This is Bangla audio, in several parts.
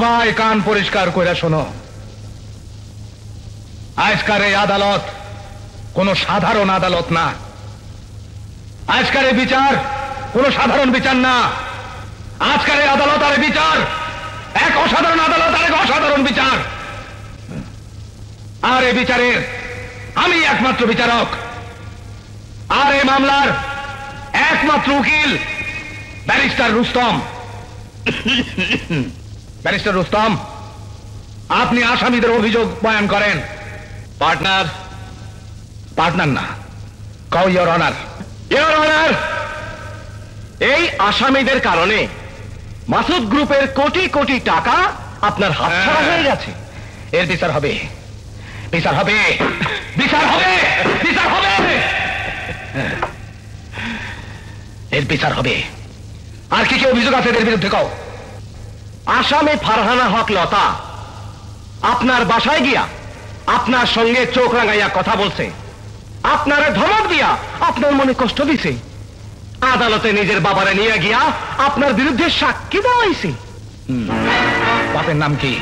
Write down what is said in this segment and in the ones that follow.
সবাই কান পরিষ্কার করে শোনো, আজকার এই আদালত কোন সাধারণ আদালত না। আজকার এই বিচার কোন সাধারণ বিচার না। আজকার এই আদালত আর বিচার এক অসাধারণ আদালত, আর এক অসাধারণ বিচার। আর এই বিচারের আমি একমাত্র বিচারক, আর এই মামলার একমাত্র উকিল ব্যারিস্টার রুস্তম। ব্যারিস্টার রুস্তম, আপনি আসামিদের অভিযোগ বয়ান করেন। পার্টনার, পার্টনার না, কও ইওর অনার। ইওর অনার, এই আসামিদের কারণে মাসুদ গ্রুপের কোটি কোটি টাকা আপনার হাতছাড়া হয়ে গেছে। এর বিচার হবে, বিচার হবে, বিচার হবে, বিচার হবে, এর বিচার হবে। আর কি কি অভিযোগ আছে এদের বিরুদ্ধে কও। আসামি ফারহানা হক লতা আপনার বাসায় গিয়া আপনার সঙ্গে চোখ রাঙাইয়া কথা বলছে, আপনারে ধমক দিয়া আপনার মনে কষ্ট দিছে, আদালতে নিজের বাবারে নিয়ে গিয়া আপনার বিরুদ্ধে সাক্ষী দেওয়া হয়েছে। বাপের নাম কি?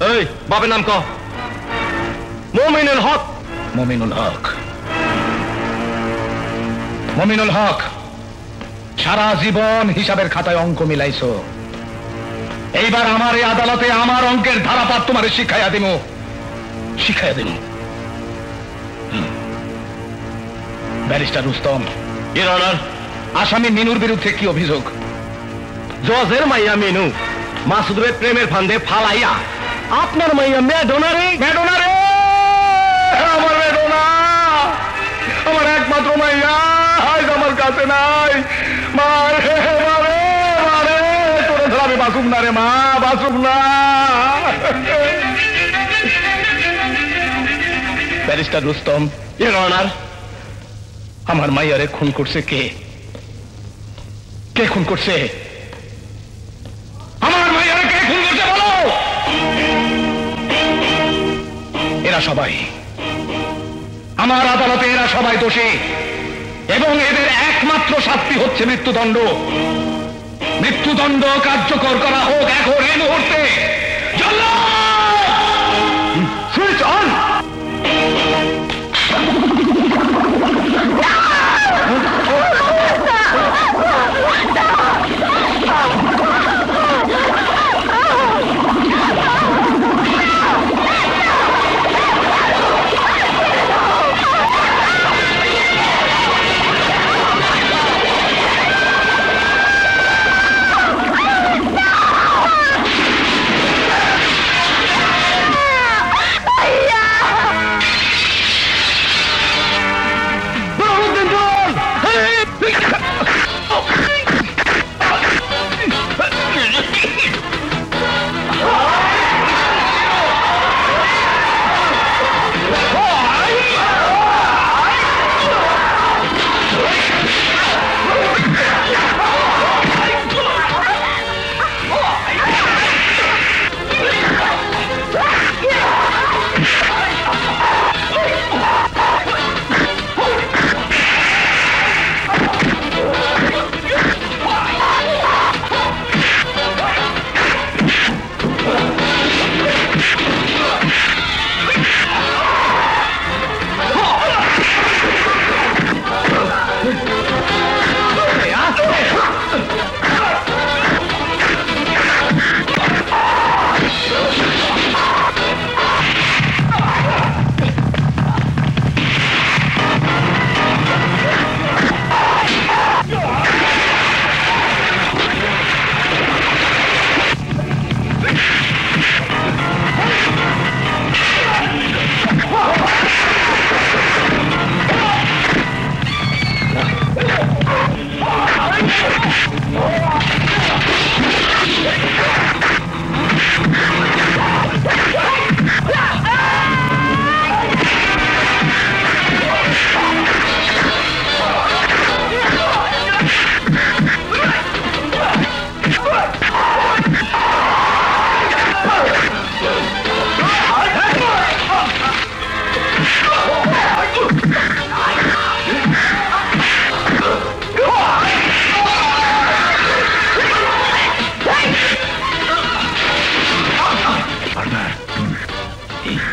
এই বাপের নাম ক। মুমিনুল হক। মুমিনুল হক, মুমিনুল হক, সারা জীবন হিসাবের খাতায় অঙ্ক মিলাইছো। এইবার আমার এই আদালতে আমার অঙ্কের ধারাপাত তোমার শিখাইয়া দিব, শিখাইয়া দিব। ব্যারিস্টার রুস্তম, এর অনার, আসামি মিনুর বিরুদ্ধে কি অভিযোগ? জজের মাইয়া মিনু মাসুদের প্রেমের ফান্দে ফালাইয়া আপনার মাইয়া মেডোনারে, মেডোনারে, আমার মেডোনা, আমার একমাত্র মাইয়া আজ আমার কাছে নাই। মারে মারে মারে, তোরে ধর আমি বাঁচুম না রে মা, বাঁচুম না। ব্যারিস্টার রুস্তম, এর অনার, আমার মাইয়ারে খুন করছে কে? কে খুন করছে? আমার মাইয়ারে কে খুন করছে বলো? এরা সবাই আমার আদালতে, এরা সবাই দোষী এবং এদের একমাত্র শাস্তি হচ্ছে মৃত্যুদণ্ড। মৃত্যুদণ্ড কার্যকর করা হোক এখন এই মুহূর্তে। Switch on.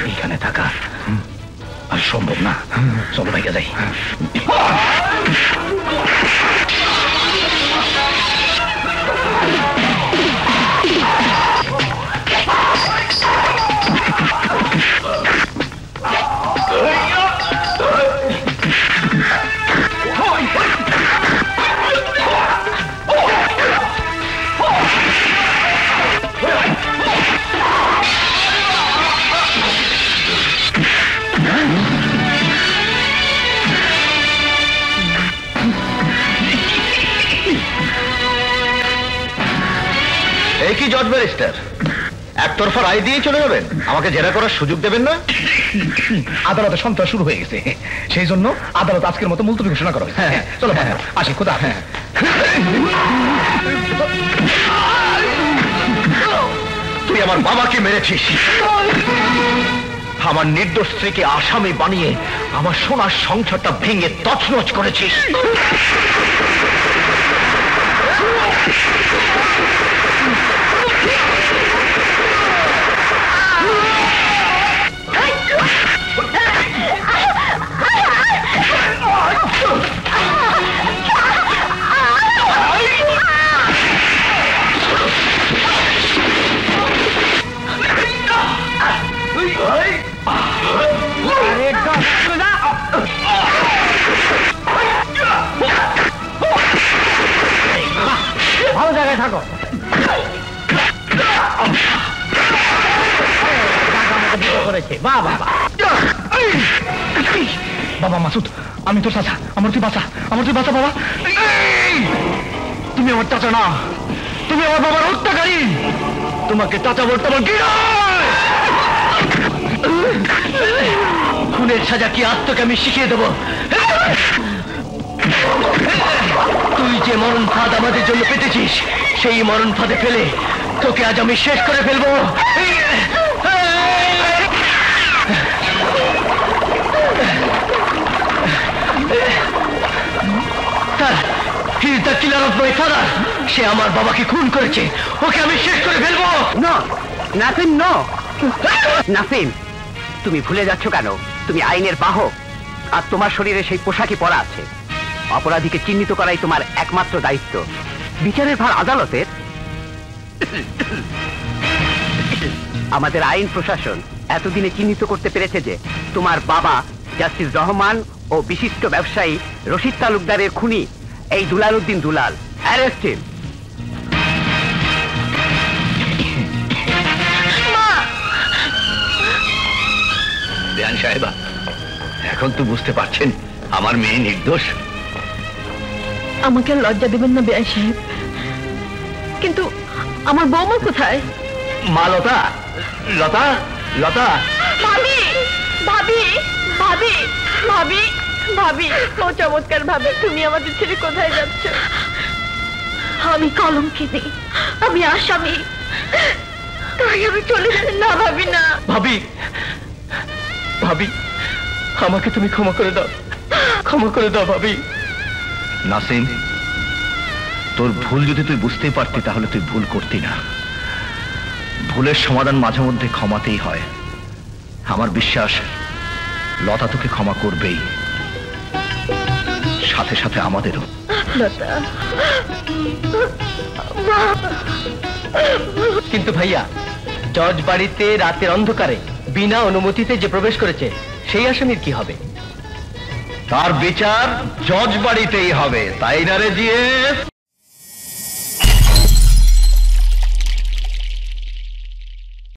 এইখানে থাকা আর সম্ভব না। চলো ভাইয়া যাই। এই কি জজ ব্যারিস্টার, একতরফা রায় দিয়ে চলে যাবেন? আমাকে জেরা করার সুযোগ দেবেন না? আদালতে সন্ত্রাস শুরু হয়ে গেছে, সেই জন্য আদালত আজকের মতো মুলতবি ঘোষণা করা হয়েছে। চলো আসি, খোদা। তুই আমার বাবাকে মেরেছিস, আমার নির্দোষ স্ত্রীকে আসামি বানিয়ে আমার সোনার সংসারটা ভেঙে তছনছ করেছিস। ভালো জায়গায় থাকো। বাবা মাসুদ, আমি তোর চাচা, আমার তুই বাঁচা, আমার তুই বাঁচা বাবা। তুমি আমার চাচা না, তুমি আমার বাবার হত্যাকারী। তোমাকে চাচা বলতে আমার কি খুনের সাজা কি আজ তোকে আমি শিখিয়ে দেবো। তুই যে মরণ ফাঁদ আমাদের জন্য পেতেছিস, সেই মরণ ফাঁদে ফেলে তোকে আজ আমি শেষ করে ফেলবো। সে আমার বাবাকে খুন করেছে, ওকে আমি শেষ করে ফেলবো। নাসিম, নো নাসিম, তুমি ভুলে যাচ্ছ কেন? তুমি আইনের বাহক, আর তোমার শরীরে সেই পোশাকই পরা আছে। অপরাধীকে চিহ্নিত করাই তোমার একমাত্র দায়িত্ব। বিচারের ভার আদালতের। আমাদের আইন প্রশাসন এতদিনে চিহ্নিত করতে পেরেছে যে তোমার বাবা জাস্টিস রহমান ও বিশিষ্ট ব্যবসায়ী রশিদ তালুকদারের খুনি এই দুলাল উদ্দিন দুলাল। Arrest him. দেয়ান সাহেবা, এখন তো বুঝতে পারছেন আমার মেয়ে নির্দোষ। আমাকে লজ্জা দেবেন না বেআই সাহেব, কিন্তু আমার বৌমা কোথায়? মা লতা, লতা, লতা। ভাবি, ভাবি, ভাবি, ভাবি, ভাবি, ও চমৎকার ভাবে, তুমি আমাদের ছেড়ে কোথায় যাচ্ছ? আমি কলঙ্কিনী, আমি আসামি, তাই আমি চলে যাচ্ছি। না ভাবি, না ভাবি, ভাবি, আমাকে তুমি ক্ষমা করে দাও, ক্ষমা করে দাও ভাবি। নাসিম, তোর ভুল যদি তুই বুঝতে পারতি তাহলে তুই ভুল করতি না। ভুলের সমাধান মাঝে মধ্যে ক্ষমাতেই হয়। আমার বিশ্বাস লতা তোকে ক্ষমা করবেই, সাথে সাথে আমাদেরও। কিন্তু ভাইয়া, জজ বাড়িতে রাতের অন্ধকারে বিনা অনুমতিতে যে প্রবেশ করেছে সেই আসামির কি হবে? তার বিচার জজ বাড়িতেই হবে, তাই না রে জিএস?